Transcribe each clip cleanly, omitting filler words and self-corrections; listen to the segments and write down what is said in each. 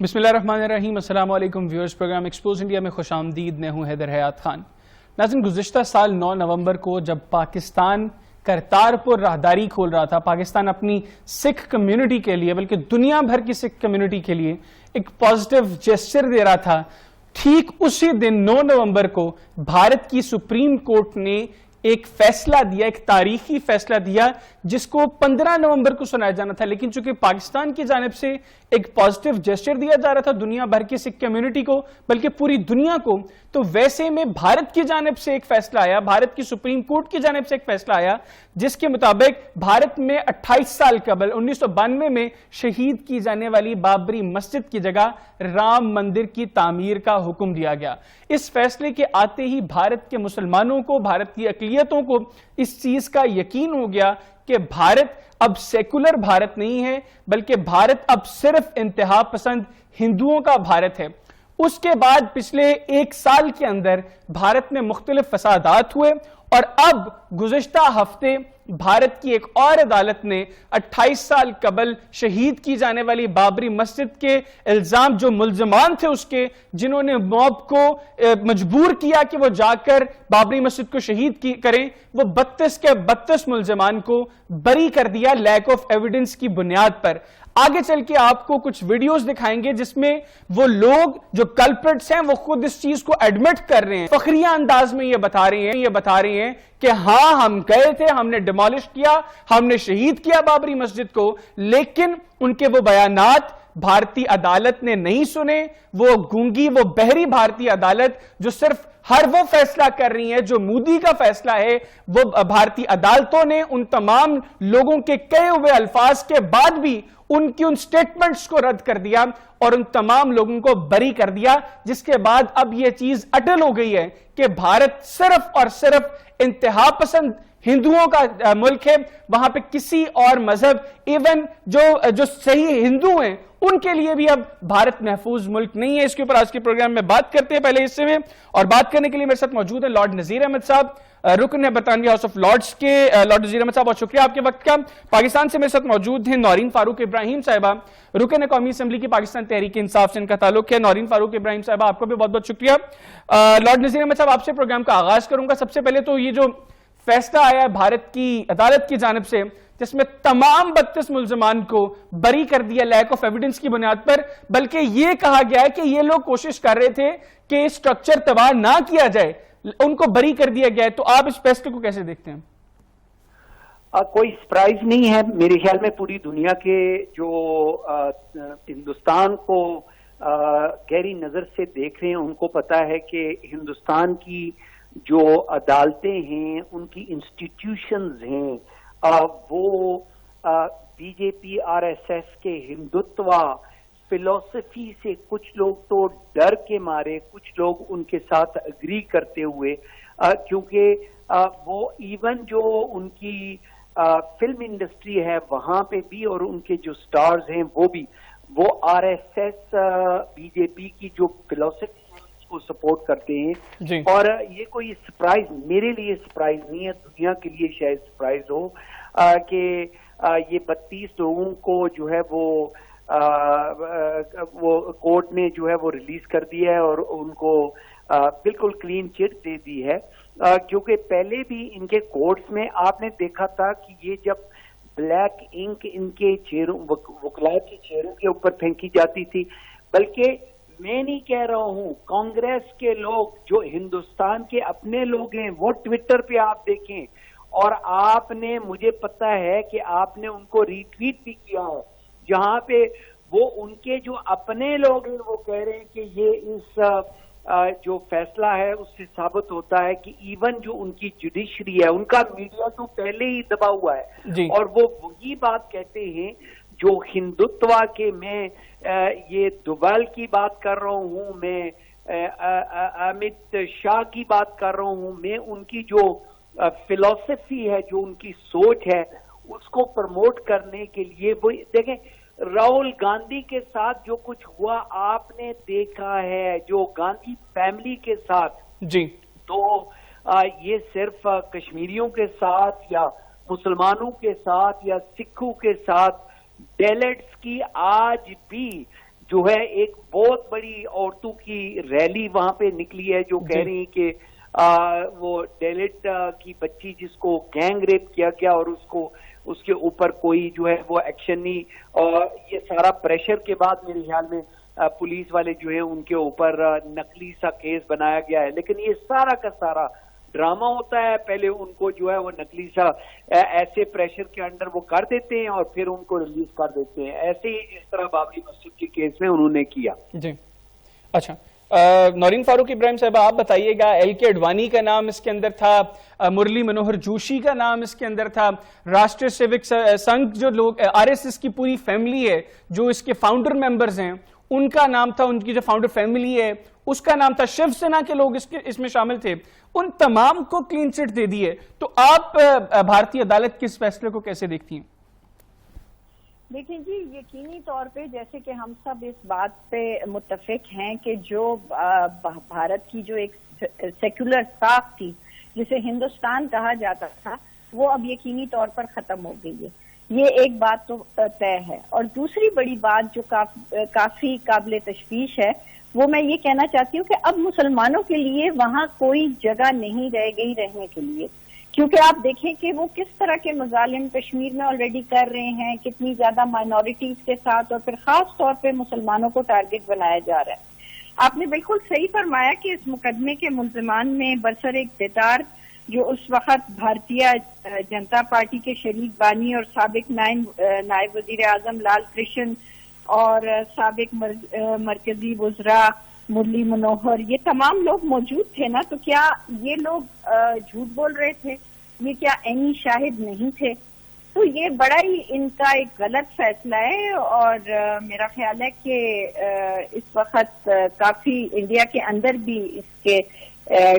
بسم اللہ الرحمن الرحیم. السلام علیکم ویورز. پروگرام ایکسپوز انڈیا میں خوش آمدید. میں ہوں حیدر حیات خان. ناظرین، گزشتہ سال 9 نومبر کو جب پاکستان کرتارپور راہداری کھول رہا تھا، پاکستان اپنی سکھ کمیونٹی کے لیے بلکہ دنیا بھر کی سکھ کمیونٹی کے لیے ایک پازیٹیو جیسچر دے رہا تھا، ٹھیک اسی دن 9 نومبر کو بھارت کی سپریم کورٹ نے ایک فیصلہ دیا، ایک تاریخی فیصلہ دیا جس کو 15 نومبر کو سنایا جانا تھا، لیکن چونکہ پاکستان کی جانب سے ایک پازیٹیو جیسچر دیا جا رہا تھا دنیا بھر کی سکھ کمیونٹی کو بلکہ پوری دنیا کو، تو ویسے میں بھارت کی جانب سے ایک فیصلہ آیا، بھارت کی سپریم کورٹ کی جانب سے ایک فیصلہ آیا جس کے مطابق بھارت میں 28 سال قبل 1992 میں شہید کی جانے والی بابری مسجد کی جگہ رام مندر کی تعمیر کا حکم دیا گیا. اس فیصلے کے آتے ہی بھارت کے مسلمانوں کو، بھارت کی اقلیتوں کو اس چیز کا یقین ہو گیا کہ بھارت اب سیکولر بھارت نہیں ہے بلکہ بھارت اب صرف انتہا پسند ہندوؤں کا بھارت ہے. اس کے بعد پچھلے ایک سال کے اندر بھارت میں مختلف فسادات ہوئے اور اب گزشتہ ہفتے بھارت کی ایک اور عدالت نے 28 سال قبل شہید کی جانے والی بابری مسجد کے الزام، جو ملزمان تھے اس کے، جنہوں نے موب کو مجبور کیا کہ وہ جا کر بابری مسجد کو شہید کریں، وہ 32 کے 32 ملزمان کو بری کر دیا لیک آف ایویڈنس کی بنیاد پر. آگے چل کے آپ کو کچھ ویڈیوز دکھائیں گے جس میں وہ لوگ جو کلپرٹس ہیں وہ خود اس چیز کو ایڈمٹ کر رہے ہیں، فخریہ انداز میں یہ بتا رہے ہیں کہ ہاں ہم گئے تھے، ہم نے ڈیمالش کیا، ہم نے شہید کیا بابری مسجد کو، لیکن ان کے وہ بیانات بھارتی عدالت نے نہیں سنے. وہ گونگی، وہ بہری بھارتی عدالت جو صرف ہر وہ فیصلہ کر رہی ہے جو مودی کا فیصلہ ہے، وہ بھارتی عدالتوں نے ان تمام لوگوں کے کہے ہوئے الفاظ کے بعد بھی ان کی ان سٹیٹمنٹس کو رد کر دیا اور ان تمام لوگوں کو بری کر دیا، جس کے بعد اب یہ چیز اٹل ہو گئی ہے کہ بھارت صرف اور صرف انتہا پسند ہندوؤں کا ملک ہے. وہاں پہ کسی اور مذہب، ایون جو صحیح ہندو ہیں، ان کے لیے بھی اب بھارت محفوظ ملک نہیں ہے. اس کے اوپر آج کے پروگرام میں بات کرتے ہیں پہلے حصے میں، اور بات کرنے کے لیے میرے ساتھ موجود ہیں لارڈ نذیر احمد صاحب، رکن ہے برطانوی ہاؤس آف لارڈز کے. لارڈ نذیر احمد صاحب بہت شکریہ آپ کے وقت کا. پاکستان سے میرے ساتھ موجود ہیں نورین فاروق ابراہیم صاحبہ، رکن ہے قومی اسمبلی کی پاکستان تحریک انصاف سے ان کا تعلق ہے. نورین فاروق ابراہیم صاحبہ، آپ کو بھی بہت بہت شکریہ. لارڈ نذیر احمد صاحب، آپ سے پروگرام کا آغاز کروں گا. سب سے پہلے تو یہ جو فیصلہ آیا ہے بھارت کی عدالت کی جانب سے جس میں تمام 32 ملزمان کو بری کر دیا لیک آف ایویڈنس کی بنیاد پر، بلکہ یہ کہا گیا ہے کہ یہ لوگ کوشش کر رہے تھے کہ اسٹرکچر تباہ نہ کیا جائے، ان کو بری کر دیا گیا ہے. تو آپ اس فیصلے کو کیسے دیکھتے ہیں؟ کوئی سپرائز نہیں ہے میرے خیال میں. پوری دنیا کے جو ہندوستان کو گہری نظر سے دیکھ رہے ہیں ان کو پتا ہے کہ ہندوستان کی جو عدالتیں ہیں، ان کی انسٹیٹیوشنز ہیں، وہ be J P R S S کے ہندوتوا فلسفی سے کچھ لوگ تو ڈر کے مارے، کچھ لوگ ان کے ساتھ اگری کرتے ہوئے، کیونکہ وہ ایون جو ان کی فلم انڈسٹری ہے وہاں پہ بھی، اور ان کے جو سٹارز ہیں وہ بھی، وہ R S S B J P کی جو فلسفی کو سپورٹ کرتے ہیں جی. اور یہ کوئی سپرائز میرے لیے سپرائز نہیں ہے، دنیا کے لیے شاید سپرائز ہو کہ یہ 32 لوگوں کو جو ہے وہ کورٹ نے جو ہے وہ ریلیز کر دیا ہے اور ان کو بالکل کلین چٹ دے دی ہے. کیونکہ پہلے بھی ان کے کورٹس میں آپ نے دیکھا تھا کہ یہ جب بلیک انک ان کے چہروں، وکلاء کے چہروں کے اوپر پھینکی جاتی تھی، بلکہ میں نہیں کہہ رہا ہوں، کانگریس کے لوگ جو ہندوستان کے اپنے لوگ ہیں وہ ٹویٹر پہ آپ دیکھیں، اور آپ نے، مجھے پتا ہے کہ آپ نے ان کو ری ٹویٹ بھی کیا ہے، جہاں پہ وہ ان کے جو اپنے لوگ ہیں وہ کہہ رہے ہیں کہ یہ اس جو فیصلہ ہے اس سے ثابت ہوتا ہے کہ ایون جو ان کی جوڈیشری ہے، ان کا میڈیا تو پہلے ہی دبا ہوا ہے جی. اور وہ وہی بات کہتے ہیں جو ہندوتوا کے، میں یہ دوبال کی بات کر رہا ہوں، میں امیت شاہ کی بات کر رہا ہوں، میں ان کی جو فلسفی ہے، جو ان کی سوچ ہے، اس کو پروموٹ کرنے کے لیے وہ دیکھیں. راہل گاندھی کے ساتھ جو کچھ ہوا آپ نے دیکھا ہے، جو گاندھی فیملی کے ساتھ جی، تو یہ صرف کشمیریوں کے ساتھ یا مسلمانوں کے ساتھ یا سکھوں کے ساتھ ڈیلٹس کی آج بھی جو ہے ایک بہت بڑی عورتوں کی ریلی وہاں پہ نکلی ہے جو کہہ رہی ہیں کہ وہ ڈیلٹ کی بچی جس کو گینگ ریپ کیا گیا اور اس کے اوپر کوئی جو ہے وہ ایکشن نہیں, اور یہ سارا پریشر کے بعد میرے خیال میں پولیس والے جو ہیں ان کے اوپر نقلی سا کیس بنایا گیا ہے. لیکن یہ سارا کا سارا ڈرامہ ہوتا ہے, پہلے ان کو جو ہے وہ نقلی سا ایسے پریشر کے انڈر وہ کر دیتے ہیں اور پھر ان کو ریلیز کر دیتے ہیں. ایسے ہی اس طرح بابری مسجد کے کیس میں انہوں نے کیا. جی اچھا, نورین فاروق ابراہیم صاحب آپ بتائیے گا, ایل کے اڈوانی کا نام اس کے اندر تھا, مرلی منوہر جوشی کا نام اس کے اندر تھا, راشٹریہ سیوک سنگھ جو لوگ آر ایس ایس کی پوری فیملی ہے جو اس کے فاؤنڈر ممبرز ہیں ان کا نام تھا, ان کی جو فاؤنڈر فیملی ہے اس کا نام تھا, شیو سینا کے لوگ اس میں شامل تھے, ان تمام کو کلین چٹ دے دی ہے. تو آپ بھارتی عدالت کے اس فیصلے کو کیسے دیکھتی ہیں؟ دیکھیں جی, یقینی طور پہ جیسے کہ ہم سب اس بات پہ متفق ہیں کہ جو بھارت کی جو ایک سیکولر ساکھ تھی جسے ہندوستان کہا جاتا تھا وہ اب یقینی طور پر ختم ہو گئی ہے. یہ ایک بات تو طے ہے. اور دوسری بڑی بات جو کافی قابل تشویش ہے وہ میں یہ کہنا چاہتی ہوں کہ اب مسلمانوں کے لیے وہاں کوئی جگہ نہیں رہ گئی رہنے کے لیے, کیونکہ آپ دیکھیں کہ وہ کس طرح کے مظالم کشمیر میں آلریڈی کر رہے ہیں, کتنی زیادہ مائنورٹیز کے ساتھ, اور پھر خاص طور پہ مسلمانوں کو ٹارگٹ بنایا جا رہا ہے. آپ نے بالکل صحیح فرمایا کہ اس مقدمے کے ملزمان میں برسر اقتدار جو اس وقت بھارتیہ جنتا پارٹی کے شریک بانی اور سابق نائب وزیر اعظم لال کرشن اور سابق مرکزی وزراء مرلی منوہر, یہ تمام لوگ موجود تھے نا. تو کیا یہ لوگ جھوٹ بول رہے تھے؟ یہ کیا عینی شاہد نہیں تھے؟ تو یہ بڑا ہی ان کا ایک غلط فیصلہ ہے, اور میرا خیال ہے کہ اس وقت کافی انڈیا کے اندر بھی اس کے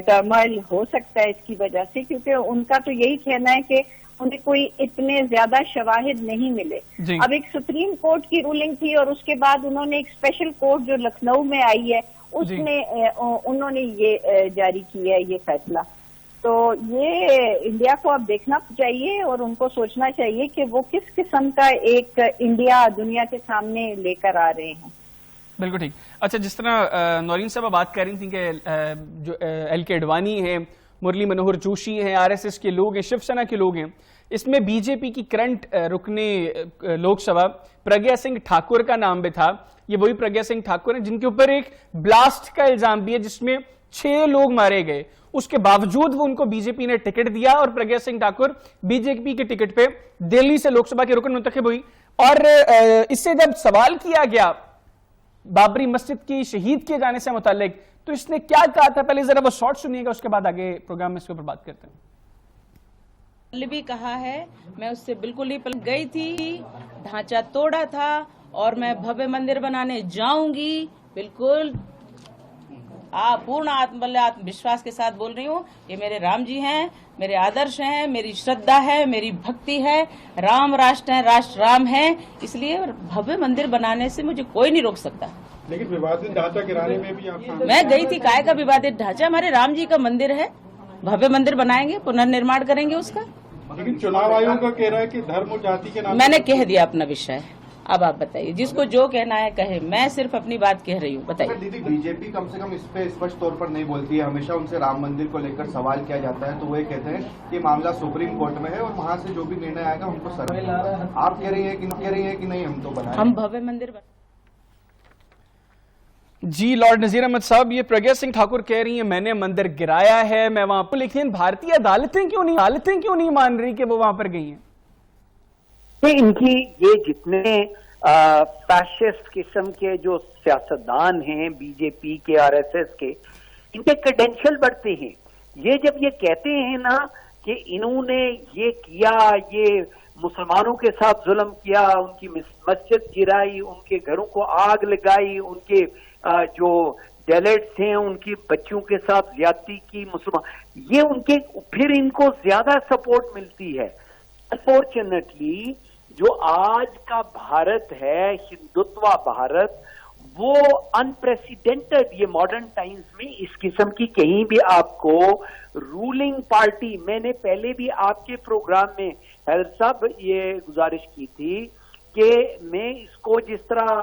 ٹرمائل ہو سکتا ہے اس کی وجہ سے, کیونکہ ان کا تو یہی کہنا ہے کہ انہیں کوئی اتنے زیادہ شواہد نہیں ملے. اب ایک سپریم کورٹ کی رولنگ تھی اور اس کے بعد انہوں نے ایک اسپیشل کورٹ جو لکھنؤ میں آئی ہے اس میں انہوں نے یہ جاری کیا ہے یہ فیصلہ. تو یہ انڈیا کو اب دیکھنا چاہیے اور ان کو سوچنا چاہیے کہ وہ کس قسم کا ایک انڈیا دنیا کے سامنے لے کر آ رہے ہیں. بالکل ٹھیک. اچھا, جس طرح نورین صاحب بات کر رہی تھیں کہ جو ایل کے اڈوانی ہیں, مرلی منوہر جوشی ہیں, آر ایس ایس کے لوگ ہیں, شیو سینا کے لوگ ہیں, اس میں بی جے پی کی کرنٹ رکن لوک سبھا پرگیا سنگھ ٹھاکر کا نام بھی تھا. یہ وہی پرگیا سنگھ ٹھاکر ہیں جن کے اوپر ایک بلاسٹ کا الزام بھی ہے جس میں 6 لوگ مارے گئے. اس کے باوجود وہ ان کو بی جے پی نے ٹکٹ دیا اور پرگیا سنگھ ٹھاکر بی جے پی کے ٹکٹ پہ دہلی سے لوک سبھا کے رکن منتخب ہوئی. اور اس سے جب سوال کیا گیا بابری مسجد کی شہید کیے جانے سے متعلق تو اس نے کیا کہا تھا, پہلے ذرا وہ شارٹ سنیے گا, اس کے بعد آگے پروگرام میں اس کے اوپر بات کرتے ہیں. بھی کہا ہے, میں اس سے بالکل ہی پلٹ گئی تھی, ڈھانچہ توڑا تھا اور میں بھویہ مندر بنانے جاؤں گی. بالکل پورن آتم وشواس کے ساتھ بول رہی ہوں. یہ میرے رام جی ہیں, میرے آدرش ہیں, میری شردھا ہے, میری بھکتی ہے. رام راشٹر ہے, راشٹر رام ہے, اس لیے بھویہ مندر بنانے سے مجھے کوئی نہیں روک سکتا. لیکن ووادت ڈھانچہ گرانے میں بھی آپ میں گئی تھی. کائے کا ووادت ڈھانچہ؟ ہمارے رام جی کا مندر ہے, بھویہ مندر بنائیں گے, پنرنرمان کریں گے اس کا. لیکن چناؤ آیوگ کا کہہ رہا ہے کہ دھرم اور جاتی کے نام میں نے کہہ دیا اپنا وشے. اب آپ بتائیے, جس کو جو کہنا ہے کہے, میں صرف اپنی بات کہہ رہی ہوں. بتائیے. بی جے پی کم سے کم اس پہ اسپشٹ طور پر نہیں بولتی ہے, ہمیشہ ان سے رام مندر کو لے کر سوال کیا جاتا ہے تو وہ یہ کہتے ہیں کہ معاملہ سپریم کورٹ میں ہے اور وہاں سے جو بھی نرنے آئے گا ہم کو سر. آپ کہہ رہی ہیں کہ نہیں ہم تو بنائیں, ہم بھویہ مندر جی لارڈ نذیر احمد صاحب, یہ پرگیا سنگھ ٹھاکر کہہ رہی ہیں میں نے مندر گرایا ہے, میں وہاں پر, لیکن بھارتی عدالتیں کیوں نہیں مان رہی کہ وہ وہاں پر گئی ہیں؟ ان کی یہ جتنے فیشسٹ قسم کے جو سیاستدان ہیں بی جے پی کے, آر ایس ایس کے, ان کے کریڈینشل بڑھتے ہیں. یہ جب یہ کہتے ہیں نا کہ انہوں نے یہ کیا, یہ مسلمانوں کے ساتھ ظلم کیا, ان کی مسجد گرائی, ان کے گھروں کو آگ لگائی, ان کے جو ڈیلیٹس ہیں ان کی بچیوں کے ساتھ زیادتی کی, مسلمان, یہ ان کے پھر ان کو زیادہ سپورٹ ملتی ہے. انفارچونیٹلی جو آج کا بھارت ہے, ہندوتوا بھارت, وہ انپریسیڈنٹڈ, یہ ماڈرن ٹائمز میں اس قسم کی کہیں بھی آپ کو رولنگ پارٹی, میں نے پہلے بھی آپ کے پروگرام میں حیدر صاحب یہ گزارش کی تھی کہ میں اس کو جس طرح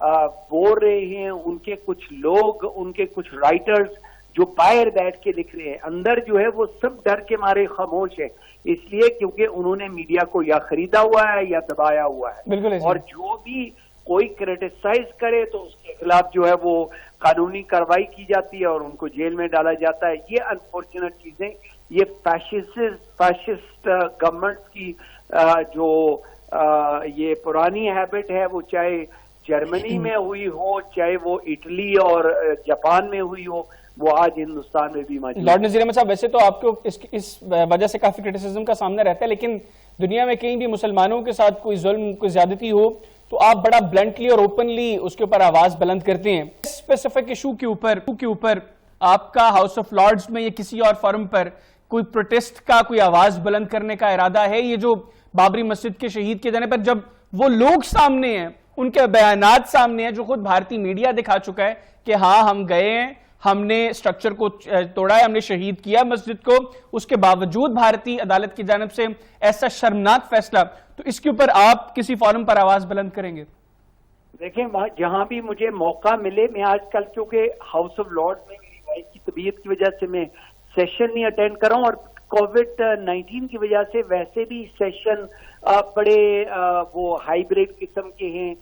بول رہے ہیں, ان کے کچھ لوگ, ان کے کچھ رائٹرز جو باہر بیٹھ کے لکھ رہے ہیں, اندر جو ہے وہ سب ڈر کے مارے خاموش ہیں, اس لیے کیونکہ انہوں نے میڈیا کو یا خریدا ہوا ہے یا دبایا ہوا ہے. اور جو بھی کوئی کریٹیسائز کرے تو اس کے خلاف جو ہے وہ قانونی کارروائی کی جاتی ہے اور ان کو جیل میں ڈالا جاتا ہے. یہ انفارچونیٹ چیزیں, یہ فیشسٹ گورنمنٹ کی جو یہ پرانی ہیبٹ ہے, وہ چاہے جرمنی میں ہوئی ہو, چاہے وہ اٹلی اور جاپان میں ہوئی ہو, وہ آج ہندوستان میں بھی موجود ہے. لارڈ نذیر احمد صاحب, ویسے تو آپ کو اس وجہ سے کافی کرٹیسزم کا سامنا رہتا ہے, لیکن دنیا میں کہیں بھی مسلمانوں کے ساتھ کوئی ظلم, کوئی زیادتی ہو تو آپ بڑا بلنٹلی اور اوپنلی اس کے اوپر آواز بلند کرتے ہیں. اس اسپیسیفک ایشو کے اوپر آپ کا ہاؤس آف لارڈز میں یا کسی اور فورم پر کوئی پروٹیسٹ کا, کوئی آواز بلند کرنے کا ارادہ ہے؟ یہ جو بابری مسجد کے شہید کے جانے پر جب وہ لوگ سامنے ہیں, ان کے بیانات سامنے ہیں, جو خود بھارتی میڈیا دکھا چکا ہے کہ ہاں ہم گئے ہیں, ہم نے اسٹرکچر کو توڑا ہے, ہم نے شہید کیا مسجد کو, اس کے باوجود بھارتی عدالت کی جانب سے ایسا شرمناک فیصلہ, تو اس کے اوپر آپ کسی فورم پر آواز بلند کریں گے؟ دیکھیں, جہاں بھی مجھے موقع ملے, میں آج کل کیونکہ ہاؤس آف لارڈز میں میری وائف کی طبیعت کی وجہ سے میں سیشن نہیں اٹینڈ کر رہا ہوں, اور کووڈ-19 کی وجہ سے ویسے بھی سیشن بڑے وہ ہائیبریڈ قسم کے ہیں,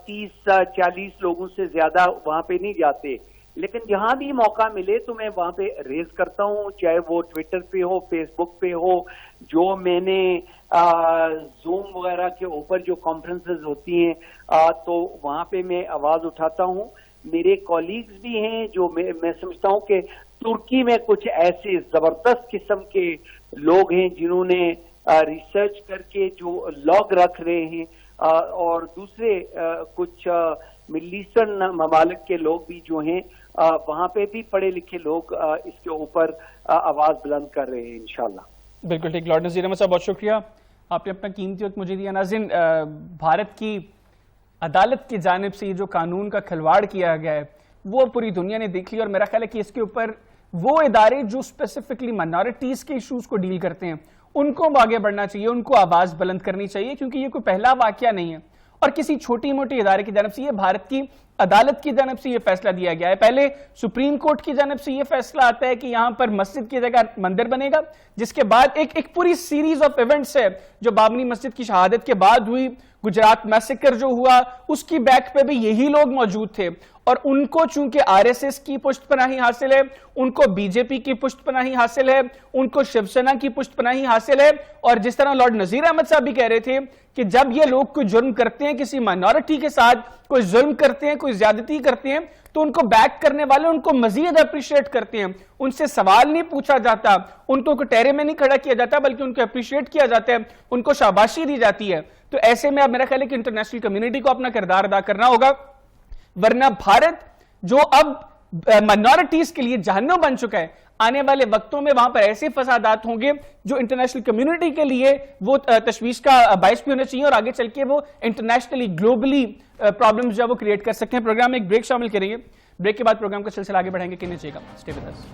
30-40 لوگوں سے زیادہ وہاں پہ نہیں جاتے. لیکن جہاں بھی موقع ملے تو میں وہاں پہ ریز کرتا ہوں, چاہے وہ ٹویٹر پہ ہو, فیس بک پہ ہو, جو میں نے زوم وغیرہ کے اوپر جو کانفرنسز ہوتی ہیں تو وہاں پہ میں آواز اٹھاتا ہوں. میرے کولیگز بھی ہیں جو میں سمجھتا ہوں کہ ترکی میں کچھ ایسے زبردست قسم کے لوگ ہیں جنہوں نے ریسرچ کر کے جو لاگ رکھ رہے ہیں, اور دوسرے کچھ مڈل ایسٹرن ممالک کے لوگ بھی جو ہیں وہاں پہ بھی پڑھے لکھے لوگ اس کے اوپر آواز بلند کر رہے ہیں انشاءاللہ. بالکل ٹھیک. لارڈ نذیر احمد صاحب, بہت شکریہ, آپ نے اپنا قیمتی وقت مجھے دیا. ناظرین, بھارت کی عدالت کی جانب سے یہ جو قانون کا کھلواڑ کیا گیا ہے وہ پوری دنیا نے دیکھ لی, اور میرا خیال ہے کہ اس کے اوپر وہ ادارے جو اسپیسیفکلی مائنورٹیز کے ایشوز کو ڈیل کرتے ہیں ان کو آگے بڑھنا چاہیے, ان کو آواز بلند کرنی چاہیے, کیونکہ یہ کوئی پہلا واقعہ نہیں ہے اور کسی چھوٹی موٹی ادارے کی جانب سے, یہ بھارت کی عدالت کی جانب سے یہ فیصلہ دیا گیا ہے. پہلے سپریم کورٹ کی جانب سے یہ فیصلہ آتا ہے کہ یہاں پر مسجد کی جگہ مندر بنے گا, جس کے بعد ایک پوری سیریز آف ایونٹس ہے جو بابری مسجد کی شہادت کے بعد ہوئی. گجرات میسیکر جو ہوا اس کی بیک پہ بھی یہی لوگ موجود تھے, اور ان کو چونکہ آر ایس ایس کی پشت پناہی حاصل ہے, ان کو بی جے پی کی پشت پناہی حاصل ہے, ان کو شیو سینا کی پشت پناہی حاصل ہے. اور جس طرح لارڈ نذیر احمد صاحب بھی کہہ رہے تھے کہ جب یہ لوگ کوئی جرم کرتے ہیں, کسی مائنورٹی کے ساتھ کوئی ظلم کرتے ہیں, کوئی زیادتی کرتے ہیں, تو ان کو بیک کرنے والے ان کو مزید اپریشیٹ کرتے ہیں, ان سے سوال نہیں پوچھا جاتا, ان کو ٹیرے میں نہیں کھڑا کیا جاتا, بلکہ ان کو اپریشیٹ کیا جاتا ہے, ان کو شاباشی دی جاتی ہے. تو ایسے میں اب میرا خیال ہے کہ انٹرنیشنل کمیونٹی کو اپنا کردار ادا کرنا ہوگا, ورنہ بھارت جو اب مائنورٹیز کے لیے جہنم بن چکا ہے, آنے والے وقتوں میں وہاں پر ایسے فسادات ہوں گے جو انٹرنیشنل کمیونٹی کے لیے وہ تشویش کا باعث بھی ہونا چاہیے, اور آگے چل کے وہ انٹرنیشنلی گلوبلی پرابلمز جو وہ کریٹ کر سکتے ہیں. پروگرام میں ایک بریک شامل کریں گے, بریک کے بعد پروگرام کا سلسلہ آگے بڑھائیں گے. کہنے چاہیے گا, اسٹے ود اس.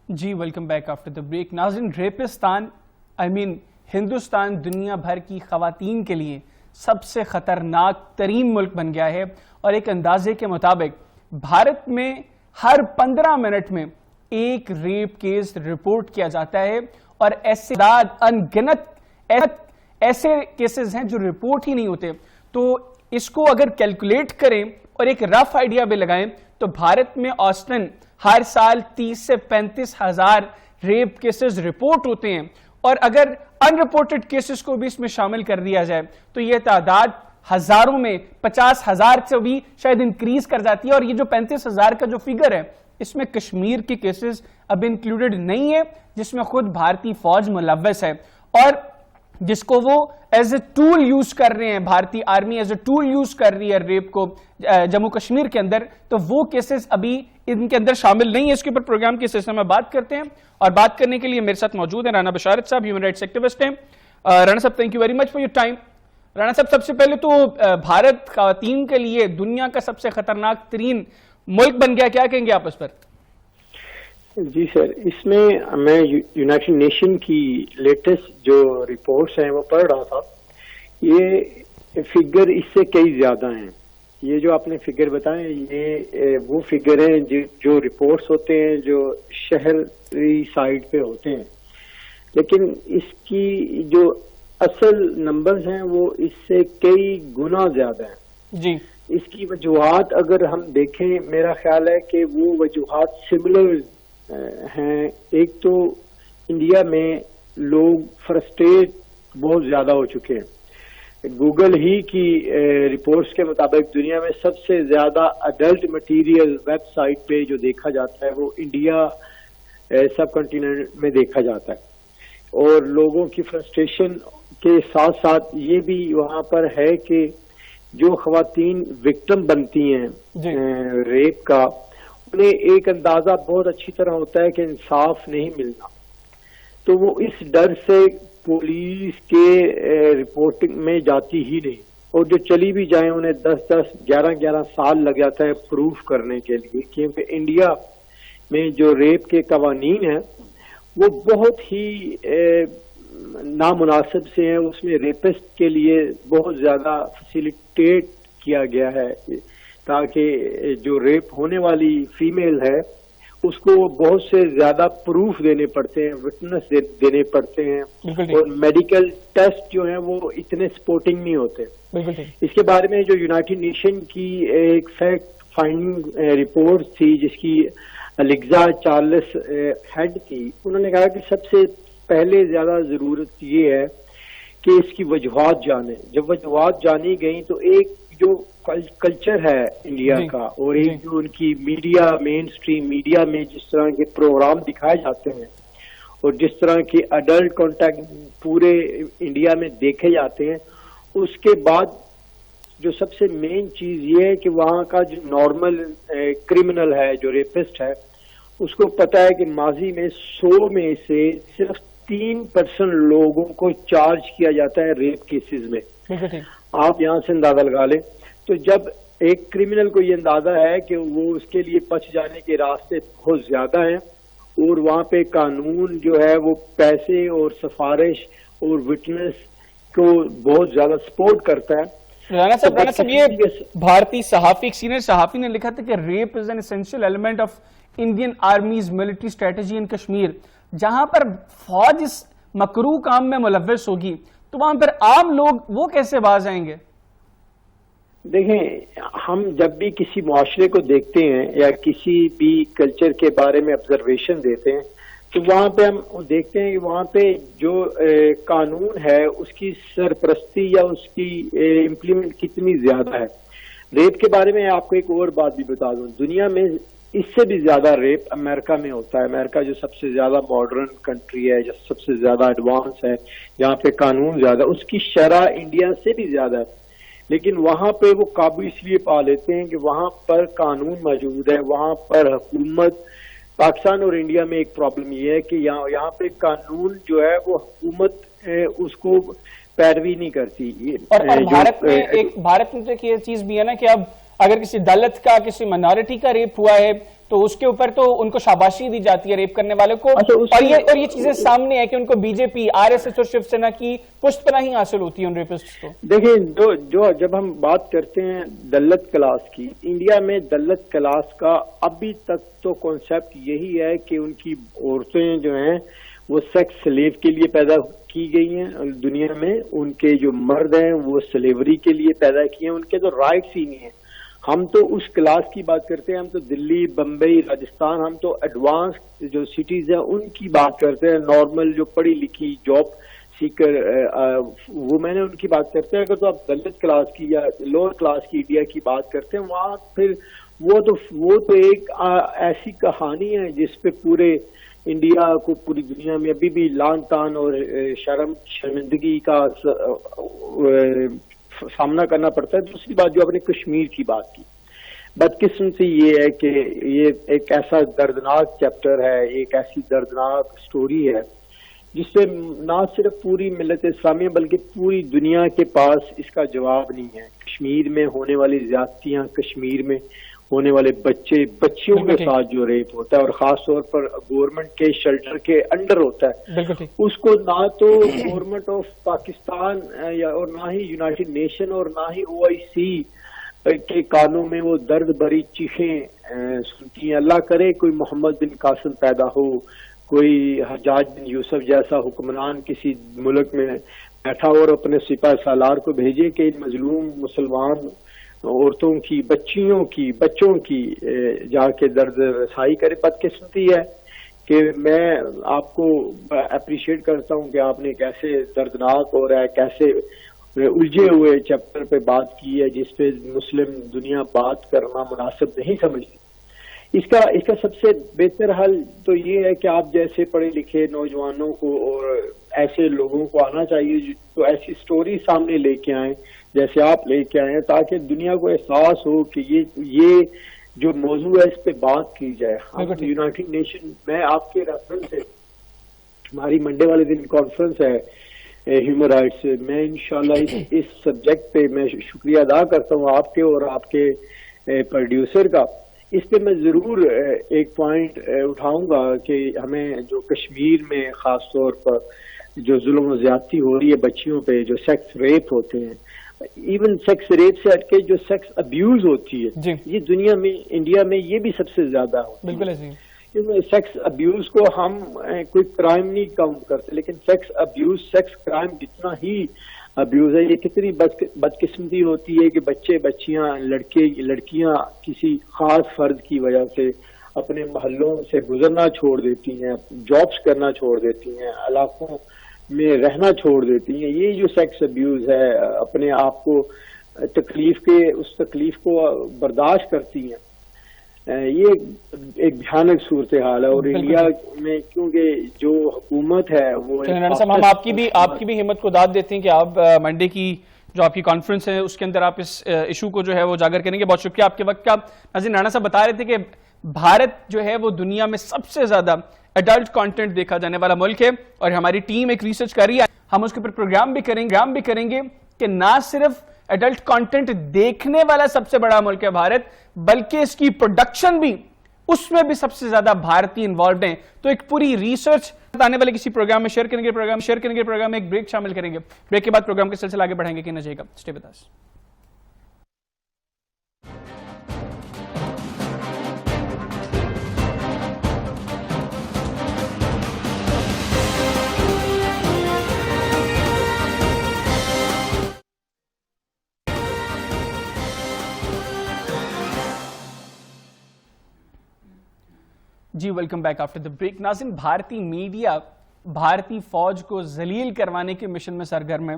جی welcome back after the break. ناظرین, ریپستان ہندوستان دنیا بھر کی خواتین کے لیے سب سے خطرناک ترین ملک بن گیا ہے, اور ایک اندازے کے مطابق بھارت میں ہر 15 منٹ میں ایک ریپ کیس رپورٹ کیا جاتا ہے, اور ایسے انگنت ایسے کیسز ہیں جو رپورٹ ہی نہیں ہوتے. تو اس کو اگر کیلکولیٹ کریں اور ایک رف آئیڈیا بھی لگائیں تو بھارت میں اوسطاً ہر سال 30 سے 35 ہزار ریپ کیسز رپورٹ ہوتے ہیں, اور اگر ان رپورٹڈ کیسز کو بھی اس میں شامل کر دیا جائے تو یہ تعداد ہزاروں میں 50,000 سے بھی شاید انکریز کر جاتی ہے. اور یہ جو 35,000 کا جو فگر ہے اس میں کشمیر کے کیسز اب انکلوڈڈ نہیں ہے, جس میں خود بھارتی فوج ملوث ہے, اور جس کو وہ ایز اے ٹول یوز کر رہے ہیں, بھارتی army as a tool use کر رہی ہے ریپ کو جموں کشمیر کے اندر. تو وہ کیسز ابھی ان کے اندر شامل نہیں ہے. اس کے اوپر پروگرام کے سلسلے میں بات کرتے ہیں, اور بات کرنے کے لیے میرے ساتھ موجود ہیں رانا بشارت صاحب, ہیومن رائٹس ایکٹیوسٹ ہیں. رانا صاحب, thank you very much for your time. Rana صاحب سب سے پہلے تو بھارت خواتین کے لیے دنیا کا سب سے خطرناک ترین ملک بن گیا، کیا کہیں گے آپ اس پر؟ جی سر، اس میں میں یونائٹڈ نیشن کی لیٹسٹ جو رپورٹس ہیں وہ پڑھ رہا تھا. یہ فگر اس سے کئی زیادہ ہیں. یہ جو آپ نے فگر بتائے یہ وہ فگر ہیں جو رپورٹس ہوتے ہیں جو شہری سائٹ پہ ہوتے ہیں، لیکن اس کی جو اصل نمبرز ہیں وہ اس سے کئی گنا زیادہ ہیں. جی، اس کی وجوہات اگر ہم دیکھیں میرا خیال ہے کہ وہ وجوہات سملر ہیں. ایک تو انڈیا میں لوگ فرسٹریٹ بہت زیادہ ہو چکے ہیں. گوگل ہی کی رپورٹس کے مطابق دنیا میں سب سے زیادہ اڈلٹ مٹیریل ویب سائٹ پہ جو دیکھا جاتا ہے وہ انڈیا سب کنٹیننٹ میں دیکھا جاتا ہے. اور لوگوں کی فرسٹریشن کے ساتھ ساتھ یہ بھی وہاں پر ہے کہ جو خواتین وکٹم بنتی ہیں ریپ کا، انہیں ایک اندازہ بہت اچھی طرح ہوتا ہے کہ انصاف نہیں ملنا، تو وہ اس ڈر سے پولیس کے رپورٹنگ میں جاتی ہی نہیں. اور جو چلی بھی جائیں انہیں 10-10 11-11 سال لگ جاتا ہے پروف کرنے کے لیے، کیونکہ انڈیا میں جو ریپ کے قوانین ہیں وہ بہت ہی نامناسب سے ہیں. اس میں ریپسٹ کے لیے بہت زیادہ فیسیلیٹیٹ کیا گیا ہے تاکہ جو ریپ ہونے والی فیمیل ہے اس کو بہت سے زیادہ پروف دینے پڑتے ہیں، وٹنس دینے پڑتے ہیں، اور میڈیکل ٹیسٹ جو ہیں وہ اتنے سپورٹنگ نہیں ہوتے. اس کے بارے میں جو یونائٹڈ نیشن کی ایک فیکٹ فائنڈنگ رپورٹ تھی جس کی الیگزا چارلس ہیڈ تھی، انہوں نے کہا کہ سب سے پہلے زیادہ ضرورت یہ ہے کہ اس کی وجوہات جانیں. جب وجوہات جانی گئیں تو ایک جو کلچر ہے انڈیا کا اور ایک جو ان کی میڈیا مین سٹریم میڈیا میں جس طرح کے پروگرام دکھائے جاتے ہیں اور جس طرح کے اڈلٹ کانٹیکٹ پورے انڈیا میں دیکھے جاتے ہیں، اس کے بعد جو سب سے مین چیز یہ ہے کہ وہاں کا جو نارمل کرمنل ہے، جو ریپسٹ ہے، اس کو پتا ہے کہ ماضی میں 100 میں سے صرف 3% لوگوں کو چارج کیا جاتا ہے ریپ کیسز میں. آپ یہاں سے اندازہ لگا لیں. تو جب ایک کرمنل کو یہ اندازہ ہے کہ وہ اس کے لیے بچ جانے کے راستے بہت زیادہ ہیں اور وہاں پہ قانون جو ہے وہ پیسے اور سفارش اور وٹنس کو بہت زیادہ سپورٹ کرتا ہے. رانا صاحب یہ بھارتی صحافی، ایک سینئر صحافی نے لکھا تھا کہ rape is an essential element of Indian army's military strategy in Kashmir. جہاں پر فوج اس مکروہ کام میں ملوث ہوگی تو وہاں پر عام لوگ وہ کیسے باز آئیں گے؟ دیکھیں، ہم جب بھی کسی معاشرے کو دیکھتے ہیں یا کسی بھی کلچر کے بارے میں آبزرویشن دیتے ہیں تو وہاں پہ ہم دیکھتے ہیں کہ وہاں پہ جو قانون ہے اس کی سرپرستی یا اس کی امپلیمنٹ کتنی زیادہ ہے. ریپ کے بارے میں آپ کو ایک اور بات بھی بتا دوں، دنیا میں اس سے بھی زیادہ ریپ امریکہ میں ہوتا ہے. امریکہ جو سب سے زیادہ ماڈرن کنٹری ہے، جو سب سے زیادہ ایڈوانس ہے، جہاں پہ قانون زیادہ، اس کی شرح انڈیا سے بھی زیادہ ہے. لیکن وہاں پہ وہ قابو اس لیے پا لیتے ہیں کہ وہاں پر قانون موجود ہے، وہاں پر حکومت. پاکستان اور انڈیا میں ایک پرابلم یہ ہے کہ یہاں پہ قانون جو ہے وہ حکومت اس کو پیروی نہیں کرتی. اور بھارت میں تو یہ چیز بھی ہے نا کہ اب اگر کسی دلت کا، کسی منارٹی کا ریپ ہوا ہے تو اس کے اوپر تو ان کو شاباشی دی جاتی ہے ریپ کرنے والے کو. اور یہ چیزیں سامنے ہے کہ ان کو be J P, are S S اور شیو سینا کی پشت پناہی حاصل ہوتی ہے ان ریپسٹس کو. دیکھیں، جب ہم بات کرتے ہیں دلت کلاس کی، انڈیا میں دلت کلاس کا ابھی تک تو کانسیپٹ یہی ہے کہ ان کی عورتیں جو ہیں وہ سیکس سلیو کے لیے پیدا کی گئی ہیں دنیا میں، ان کے جو مرد ہیں وہ سلیوری کے لیے پیدا کیے ہیں، ان کے تو رائٹس ہی نہیں ہیں. ہم تو اس کلاس کی بات کرتے ہیں، ہم تو دلی، بمبئی، راجستھان، ہم تو ایڈوانس جو سٹیز ہیں ان کی بات کرتے ہیں. نارمل جو پڑھی لکھی جاب سیکر وومین ہے ان کی بات کرتے ہیں. اگر تو آپ دلت کلاس کی یا لوور کلاس کی انڈیا کی بات کرتے ہیں، وہاں پھر وہ تو ایک ایسی کہانی ہے جس پہ پورے انڈیا کو، پوری دنیا میں ابھی بھی لان تان اور شرمندگی کا سامنا کرنا پڑتا ہے. دوسری بات جو آپ نے کشمیر کی بات کی، بدقسمتی یہ ہے کہ یہ ایک ایسا دردناک چیپٹر ہے، ایک ایسی دردناک سٹوری ہے جس پہ نہ صرف پوری ملت اسلامیہ بلکہ پوری دنیا کے پاس اس کا جواب نہیں ہے. کشمیر میں ہونے والی زیادتیاں، کشمیر میں ہونے والے بچیوں کے ساتھ جو ریپ ہوتا ہے اور خاص طور پر گورنمنٹ کے شیلٹر کے انڈر ہوتا ہے، اس کو نہ تو گورنمنٹ آف پاکستان اور نہ ہی یونائٹڈ نیشن اور نہ ہی OIC کے کانوں میں وہ درد بھری چیخیں سنتی ہیں. اللہ کرے کوئی محمد بن قاسم پیدا ہو، کوئی حجاج بن یوسف جیسا حکمران کسی ملک میں بیٹھا اور اپنے سپاہ سالار کو بھیجے کہ ان مظلوم مسلمان عورتوں کی، بچوں کی جا کے درد رسائی کرے. بدقسمتی ہے کہ میں آپ کو اپریشیٹ کرتا ہوں کہ آپ نے کیسے دردناک اور کیسے الجھے ہوئے چیپٹر پہ بات کی ہے جس پہ مسلم دنیا بات کرنا مناسب نہیں سمجھتی. اس کا سب سے بہتر حل تو یہ ہے کہ آپ جیسے پڑھے لکھے نوجوانوں کو اور ایسے لوگوں کو آنا چاہیے تو ایسی سٹوری سامنے لے کے آئیں جیسے آپ لے کے آئے، تاکہ دنیا کو احساس ہو کہ یہ جو موضوع ہے اس پہ بات کی جائے. یونائٹڈ نیشن میں آپ کے ریفرنس سے ہماری منڈے والے دن کانفرنس ہے ہیومن رائٹس، میں انشاءاللہ اس سبجیکٹ پہ میں شکریہ ادا کرتا ہوں آپ کے اور آپ کے پروڈیوسر کا. اس پہ میں ضرور ایک پوائنٹ اٹھاؤں گا کہ ہمیں جو کشمیر میں خاص طور پر جو ظلم و زیادتی ہو رہی ہے بچیوں پہ، جو سیکس ریپ ہوتے ہیں، ایون سیکس ریپ سے ہٹ کے جو سیکس ابیوز ہوتی ہے یہ دنیا میں، انڈیا میں یہ بھی سب سے زیادہ ہوتی ہے. سیکس ابیوز کو ہم کوئی کرائم نہیں کاؤنٹ کرتے، لیکن سیکس کرائم جتنا ہی ابیوز ہے. یہ کتنی بدقسمتی ہوتی ہے کہ بچیاں، لڑکیاں کسی خاص فرد کی وجہ سے اپنے محلوں سے گزرنا چھوڑ دیتی ہیں، جابس کرنا چھوڑ دیتی ہیں، علاقوں میں رہنا چھوڑ دیتی ہیں. یہ جو سیکس ابیوز ہے اپنے آپ کو اس تکلیف کو برداشت کرتی ہیں. یہ ایک بھیانک صورتحال ہے اور انڈیا میں کیونکہ جو حکومت ہے وہ ہم آپ کی بھی ہمت کو داد دیتے ہیں کہ آپ منڈے کی جو آپ کی کانفرنس ہے اس کے اندر آپ اس ایشو کو جو ہے وہ اجاگر کریں گے. بہت شکریہ آپ کے وقت کا. ناظرین، رانا صاحب بتا رہے تھے کہ بھارت جو ہے وہ دنیا میں سب سے زیادہ ایڈلٹ کانٹینٹ دیکھا جانے والا ملک ہے اور ہماری ٹیم ایک ریسرچ کر رہی ہے. ہم اس کے اوپر پروگرام بھی کریں گے کہ نہ صرف ایڈلٹ کانٹینٹ دیکھنے والا سب سے بڑا ملک ہے بھارت، بلکہ اس کی پروڈکشن بھی، اس میں بھی سب سے زیادہ بھارتی انوالوڈ ہیں. تو ایک پوری ریسرچ آنے والے کسی پروگرام میں شیئر کریں گے. پروگرام میں ایک بریک شامل کریں گے. بریک کے بعد پروگرام کے سلسلہ آگے بڑھائیں گے کہ نہ جائے گا. Stay with us. جی welcome back after the break. ناظرین، بھارتی میڈیا بھارتی فوج کو ذلیل کروانے کے مشن میں سرگرم ہے.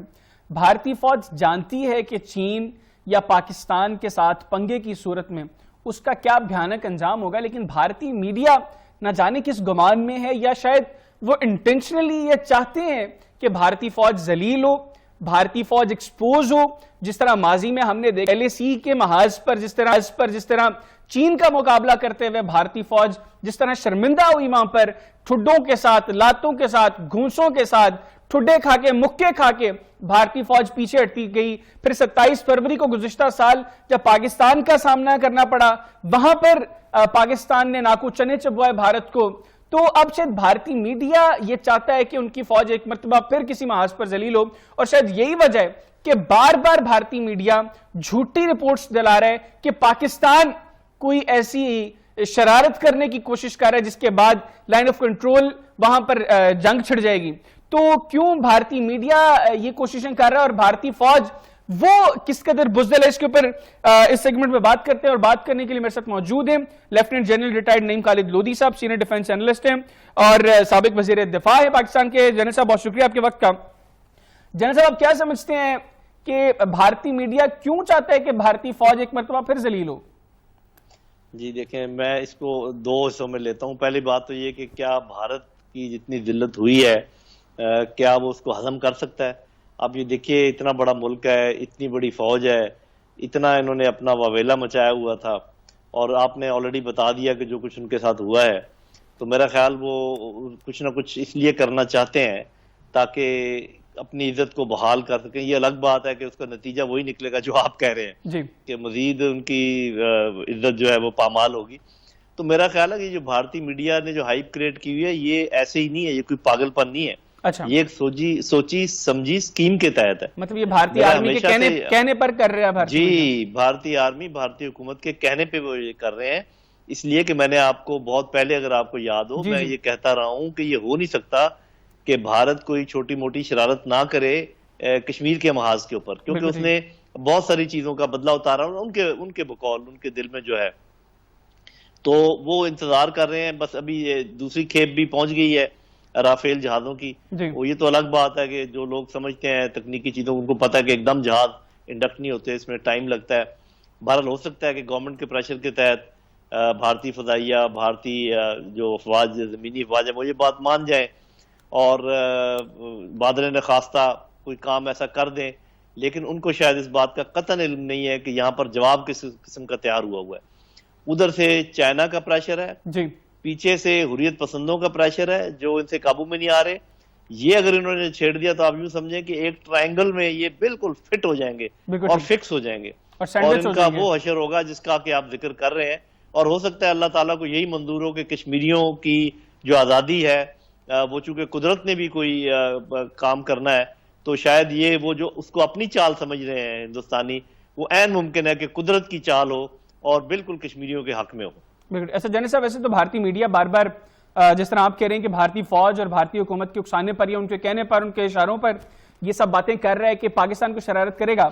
بھارتی فوج جانتی ہے کہ چین یا پاکستان کے ساتھ پنگے کی صورت میں اس کا کیا بھیانک انجام ہوگا، لیکن بھارتی میڈیا نہ جانے کس گمان میں ہے یا شاید وہ انٹینشنلی یہ چاہتے ہیں کہ بھارتی فوج ذلیل ہو، بھارتی فوج ایکسپوز ہو. جس طرح ماضی میں ہم نے دیکھا LAC کے محاذ پر جس طرح چین کا مقابلہ کرتے ہوئے بھارتی فوج جس طرح شرمندہ ہوئی وہاں پر ٹھڈوں کے ساتھ، لاتوں کے ساتھ، گھونسوں کے ساتھ، ٹھڈے کھا کے، مکے کھا کے بھارتی فوج پیچھے ہٹتی گئی. پھر 27 فروری کو گزشتہ سال جب پاکستان کا سامنا کرنا پڑا، وہاں پر پاکستان نے ناکو چنے چبوائے بھارت کو. تو اب شاید بھارتی میڈیا یہ چاہتا ہے کہ ان کی فوج ایک مرتبہ پھر کسی محاذ پر ذلیل ہو، اور شاید یہی وجہ ہے کہ بار بار بھارتی میڈیا جھوٹی رپورٹس دلا رہا ہے کہ پاکستان کوئی ایسی شرارت کرنے کی کوشش کر رہا ہے جس کے بعد لائن آف کنٹرول وہاں پر جنگ چھڑ جائے گی. تو کیوں بھارتی میڈیا یہ کوششیں کر رہا ہے اور بھارتی فوج وہ کس قدر بزدل ہے، اس کے اوپر اس سیگمنٹ میں بات کرتے ہیں. اور بات کرنے کے لیے میرے ساتھ موجود ہیں لیفٹیننٹ جنرل ریٹائرڈ نعیم خالد لودھی صاحب، سینئر ڈیفنس اینالسٹ ہیں اور سابق وزیر دفاع ہے پاکستان کے. جنرل صاحب بہت شکریہ آپ کے وقت کا. جنرل صاحب، آپ کیا سمجھتے ہیں کہ بھارتی میڈیا کیوں چاہتا ہے کہ بھارتی فوج ایک مرتبہ پھر ذلیل ہو؟ جی دیکھیں، میں اس کو دو حصوں میں لیتا ہوں. پہلی بات تو یہ کہ کیا بھارت کی جتنی ذلت ہوئی ہے کیا وہ اس کو ہضم کر سکتا ہے؟ اب یہ دیکھیے، اتنا بڑا ملک ہے، اتنی بڑی فوج ہے، اتنا انہوں نے اپنا واویلا مچایا ہوا تھا، اور آپ نے آلریڈی بتا دیا کہ جو کچھ ان کے ساتھ ہوا ہے. تو میرا خیال وہ کچھ نہ کچھ اس لیے کرنا چاہتے ہیں تاکہ اپنی عزت کو بحال کر سکیں. یہ الگ بات ہے کہ اس کا نتیجہ وہی نکلے گا جو آپ کہہ رہے ہیں جی کہ مزید ان کی عزت جو ہے وہ پامال ہوگی. تو میرا خیال ہے کہ جو بھارتی میڈیا نے جو ہائپ کریٹ کی ہوئی ہے یہ ایسے ہی نہیں ہے, یہ کوئی پاگل پن نہیں ہے. اچھا, یہ ایک سوچی سمجھی اسکیم کے تحت ہے. مطلب یہ بھارتی آرمی کے کہنے پر کر رہے ہیں؟ جی, بھارتی آرمی بھارتی حکومت کے کہنے پہ وہ یہ کر رہے ہیں, اس لیے کہ میں نے آپ کو بہت پہلے, اگر آپ کو یاد ہو, میں یہ کہتا رہا ہوں کہ یہ ہو نہیں سکتا کہ بھارت کوئی چھوٹی موٹی شرارت نہ کرے کشمیر کے محاذ کے اوپر, کیونکہ اس نے بہت ساری چیزوں کا بدلہ اتارا ان کے بقول ان کے دل میں جو ہے. تو وہ انتظار کر رہے ہیں. بس ابھی دوسری کھیپ بھی پہنچ گئی ہے رافیل جہازوں کی. وہ یہ تو الگ بات ہے کہ جو لوگ سمجھتے ہیں تکنیکی چیزوں, ان کو پتا ہے کہ ایک دم جہاز انڈکٹ نہیں ہوتے, اس میں ٹائم لگتا ہے. بہرحال ہو سکتا ہے کہ گورنمنٹ کے پریشر کے تحت بھارتی فضائیہ, بھارتی جو افواج, زمینی افواج ہے, وہ یہ بات مان جائیں اور بادل نے خواستہ کوئی کام ایسا کر دیں. لیکن ان کو شاید اس بات کا قطعاً علم نہیں ہے کہ یہاں پر جواب کس قسم کا تیار ہوا ہے. ادھر سے چائنا کا پریشر ہے, جی پیچھے سے حریت پسندوں کا پریشر ہے جو ان سے قابو میں نہیں آ رہے. یہ اگر انہوں نے چھیڑ دیا تو آپ یوں سمجھیں کہ ایک ٹرائنگل میں یہ بالکل فٹ ہو جائیں گے اور فکس ہو جائیں گے, اور ان کا وہ حشر ہوگا جس کا کہ آپ ذکر کر رہے ہیں. اور ہو سکتا ہے اللہ تعالیٰ کو یہی منظور ہو کہ کشمیریوں کی جو آزادی ہے, وہ چونکہ قدرت نے بھی کوئی کام کرنا ہے, تو شاید یہ وہ جو اس کو اپنی چال سمجھ رہے ہیں ہندوستانی, وہ عین ممکن ہے کہ قدرت کی چال ہو اور بالکل کشمیریوں کے حق میں ہو. ایسا جنرل صاحب, ویسے تو بھارتی میڈیا بار بار جس طرح آپ کہہ رہے ہیں کہ بھارتی فوج اور بھارتی حکومت کے اکسانے پر یا ان کے کہنے پر, ان کے اشاروں پر یہ سب باتیں کر رہا ہے کہ پاکستان کو شرارت کرے گا.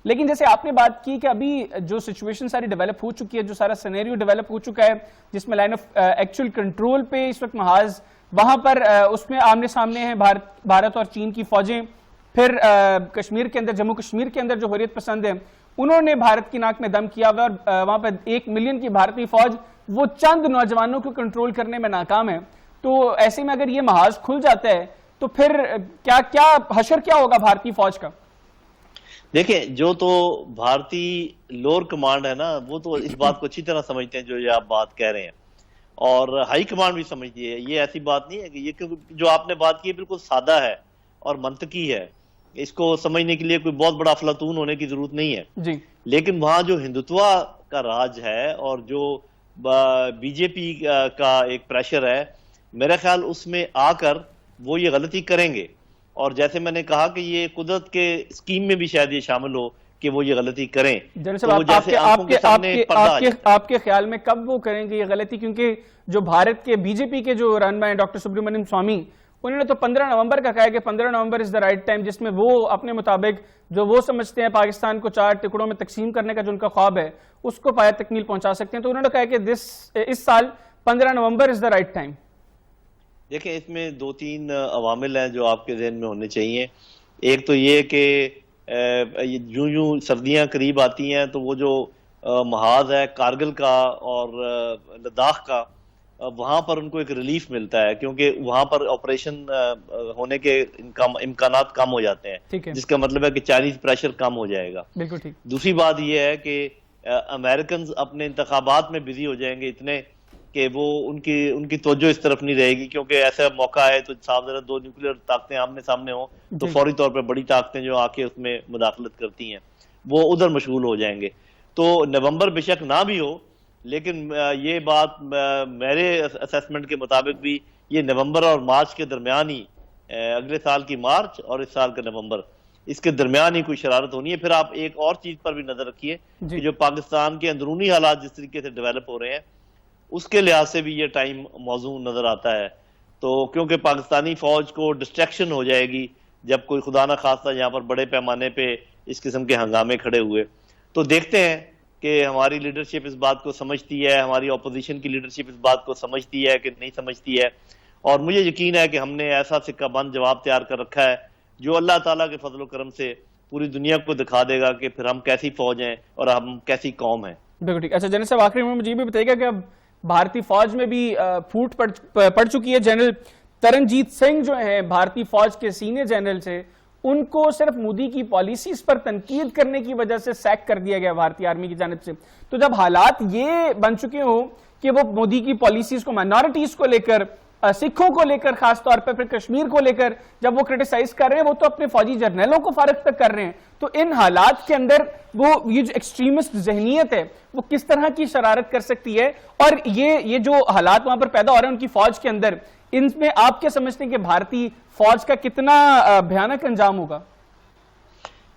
لیکن جیسے آپ نے بات کی کہ ابھی جو سچویشن ساری ڈیولپ ہو چکی ہے, جو سارا سینیریو ڈیولپ ہو چکا ہے, جس میں لائن آف ایکچوئل کنٹرول پہ اس وقت محاذ وہاں پر اس میں آمنے سامنے ہیں بھارت اور چین کی فوجیں. پھر کشمیر کے اندر, جموں کشمیر کے اندر جو حریت پسند ہیں انہوں نے بھارت کی ناک میں دم کیا ہوا, اور وہاں پہ 1 ملین کی بھارتی فوج وہ چند نوجوانوں کو کنٹرول کرنے میں ناکام ہے. تو ایسے میں اگر یہ محاذ کھل جاتا ہے تو پھر کیا حشر کیا ہوگا بھارتی فوج کا؟ دیکھیں, جو تو بھارتی لوور کمانڈ ہے نا, وہ تو اس بات کو اچھی طرح سمجھتے ہیں جو یہ آپ بات کہہ رہے ہیں, اور ہائی کمانڈ بھی سمجھتی ہے. یہ ایسی بات نہیں ہے کہ یہ جو آپ نے بات کی ہے بالکل سادہ ہے اور منطقی ہے, اس کو سمجھنے کے لیے کوئی بہت بڑا افلاطون ہونے کی ضرورت نہیں ہے. جی, لیکن وہاں جو ہندوتوا کا راج ہے اور جو بی جے پی کا ایک پریشر ہے, میرا خیال اس میں آ کر وہ یہ غلطی کریں گے. اور جیسے میں نے کہا کہ یہ قدرت کے اسکیم میں بھی شاید یہ شامل ہو کہ وہ یہ غلطی کریں. آپ کے خیال میں کب وہ کریں گے یہ غلطی؟ کیونکہ جو بھارت کے بی جے پی کے جو رہنما ہیں ڈاکٹر سبرامنیم سوامی, انہوں نے تو 15 نومبر کا کہا ہے کہ 15 نومبر از دا رائٹ ٹائم, جس میں وہ اپنے مطابق جو وہ سمجھتے ہیں پاکستان کو 4 ٹکڑوں میں تقسیم کرنے کا جو ان کا خواب ہے اس کو پایہ تکمیل پہنچا سکتے ہیں. تو انہوں نے کہا کہ اس سال 15 نومبر از دا رائٹ ٹائم. دیکھیں, اس میں 2-3 عوامل ہیں جو آپ کے ذہن میں ہونے چاہیے. ایک تو یہ کہ یوں سردیاں قریب آتی ہیں تو وہ جو محاذ ہے کارگل کا اور لداخ کا, وہاں پر ان کو ایک ریلیف ملتا ہے, کیونکہ وہاں پر آپریشن ہونے کے امکانات کم ہو جاتے ہیں, جس کا مطلب ہے کہ چائنیز پریشر کم ہو جائے گا. بالکل ٹھیک. دوسری بات یہ ہے کہ امریکنز اپنے انتخابات میں بزی ہو جائیں گے اتنے کہ وہ ان کی توجہ اس طرف نہیں رہے گی, کیونکہ ایسا موقع ہے تو صاحب ذرا 2 نیوکلیئر طاقتیں آمنے سامنے ہوں تو فوری طور پہ بڑی طاقتیں جو آ کے اس میں مداخلت کرتی ہیں وہ ادھر مشغول ہو جائیں گے. تو نومبر بے شک نہ بھی ہو, لیکن یہ بات میرے اسیسمنٹ کے مطابق بھی یہ نومبر اور مارچ کے درمیان ہی, اگلے سال کی مارچ اور اس سال کا نومبر, اس کے درمیان ہی کوئی شرارت ہونی ہے. پھر آپ ایک اور چیز پر بھی نظر رکھیے کہ جو پاکستان کے اندرونی حالات جس طریقے سے ڈیولپ ہو رہے ہیں اس کے لحاظ سے بھی یہ ٹائم موزوں نظر آتا ہے. تو کیونکہ پاکستانی فوج کو ڈسٹریکشن ہو جائے گی جب کوئی خدا نہ خواستہ یہاں پر بڑے پیمانے پہ اس قسم کے ہنگامے کھڑے ہوئے. تو دیکھتے ہیں کہ ہماری لیڈرشپ اس بات کو سمجھتی ہے, ہماری اپوزیشن کی لیڈرشپ اس بات کو سمجھتی ہے کہ نہیں سمجھتی ہے. اور مجھے یقین ہے کہ ہم نے ایسا سکہ بند جواب تیار کر رکھا ہے جو اللہ تعالیٰ کے فضل و کرم سے پوری دنیا کو دکھا دے گا کہ پھر ہم کیسی فوج ہیں اور ہم کیسی قوم ہیں. بالکل ٹھیک. اچھا جنرل صاحب, آخری میں مجھے بھی بتائیے گا کہ اب بھارتی فوج میں بھی پھوٹ پڑ چکی ہے. جنرل ترنجیت سنگھ جو ہیں بھارتی فوج کے سینئر جنرل سے, ان کو صرف مودی کی پالیسیز پر تنقید کرنے کی وجہ سے سیک کر دیا گیا بھارتی آرمی کی جانب سے. تو جب حالات یہ بن چکے ہوں کہ وہ مودی کی پالیسیز کو مائنورٹیز کو لے کر, سکھوں کو لے کر, خاص طور پر پھر کشمیر کو لے کر جب وہ کرٹیسائز کر رہے ہیں, وہ تو اپنے فوجی جرنیلوں کو فارغ تک کر رہے ہیں, تو ان حالات کے اندر وہ یہ جو ایکسٹریمسٹ ذہنیت ہے وہ کس طرح کی شرارت کر سکتی ہے؟ اور یہ جو حالات وہاں پر پیدا ہو رہے ہیں ان کی فوج کے اندر, ان میں آپ کیا سمجھتے ہیں کہ بھارتی فوج کا کتنا بھیانک انجام ہوگا؟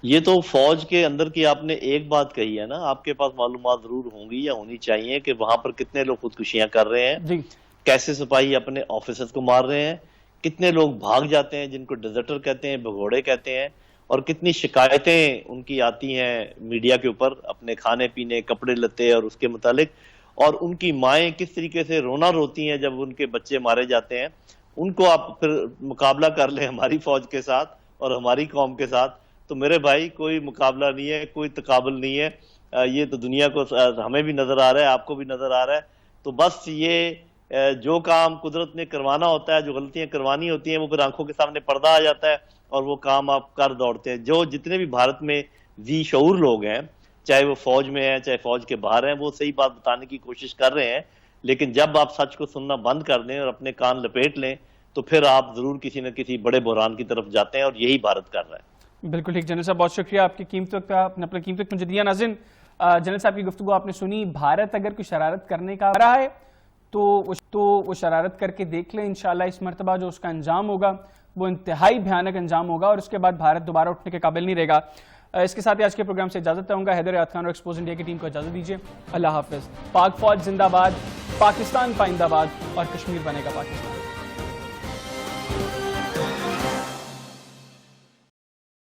یہ تو فوج کے اندر کی آپ نے ایک بات کہی ہے نا, آپ کے پاس معلومات ضرور ہوں گی یا ہونی چاہیے کہ وہاں پر کتنے لوگ خودکشیاں کر رہے ہیں جی, کیسے سپاہی اپنے آفیسرز کو مار رہے ہیں, کتنے لوگ بھاگ جاتے ہیں جن کو ڈیزرٹر کہتے ہیں, بھگوڑے کہتے ہیں, اور کتنی شکایتیں ان کی آتی ہیں میڈیا کے اوپر اپنے کھانے پینے, کپڑے لتے اور اس کے متعلق, اور ان کی مائیں کس طریقے سے رونا روتی ہیں جب ان کے بچے مارے جاتے ہیں. ان کو آپ پھر مقابلہ کر لیں ہماری فوج کے ساتھ اور ہماری قوم کے ساتھ, تو میرے بھائی کوئی مقابلہ نہیں ہے, کوئی تقابل نہیں ہے. یہ تو دنیا کو ہمیں بھی نظر آ رہا ہے, آپ کو بھی نظر آ رہا ہے. تو بس یہ جو کام قدرت نے کروانا ہوتا ہے, جو غلطیاں کروانی ہوتی ہیں, وہ پھر آنکھوں کے سامنے پردہ آ جاتا ہے اور وہ کام آپ کر دوڑتے ہیں. جو جتنے بھی بھارت میں ذی شعور لوگ ہیں, چاہے وہ فوج میں ہیں چاہے فوج کے باہر ہیں, وہ صحیح بات بتانے کی کوشش کر رہے ہیں, لیکن جب آپ سچ کو سننا بند کر دیں اور اپنے کان لپیٹ لیں تو پھر آپ ضرور کسی نہ کسی بڑے بحران کی طرف جاتے ہیں, اور یہی بھارت کر رہا ہے. بالکل ٹھیک جنرل صاحب, بہت شکریہ آپ کی قیمت وقت, آپ نے اپنا قیمت وقت مجھے دیا. ناظرین, جنرل صاحب کی گفتگو آپ نے سنی. بھارت اگر کوئی شرارت کرنے کا رہا ہے تو وہ شرارت کر کے دیکھ لیں. انشاءاللہ اس مرتبہ جو اس کا انجام ہوگا وہ انتہائی بھیانک انجام ہوگا, اور اس کے بعد بھارت دوبارہ اٹھنے کے قابل نہیں رہے گا. اس کے ساتھ ہی آج کے پروگرام سے اجازت چاہوں گا. حیدر حیات خان اور ایکسپوز انڈیا کی ٹیم کو اجازت دیجیے. اللہ حافظ. پاک فوج زندہ باد, پاکستان پائندہ باد, اور کشمیر بنے گا پاکستان.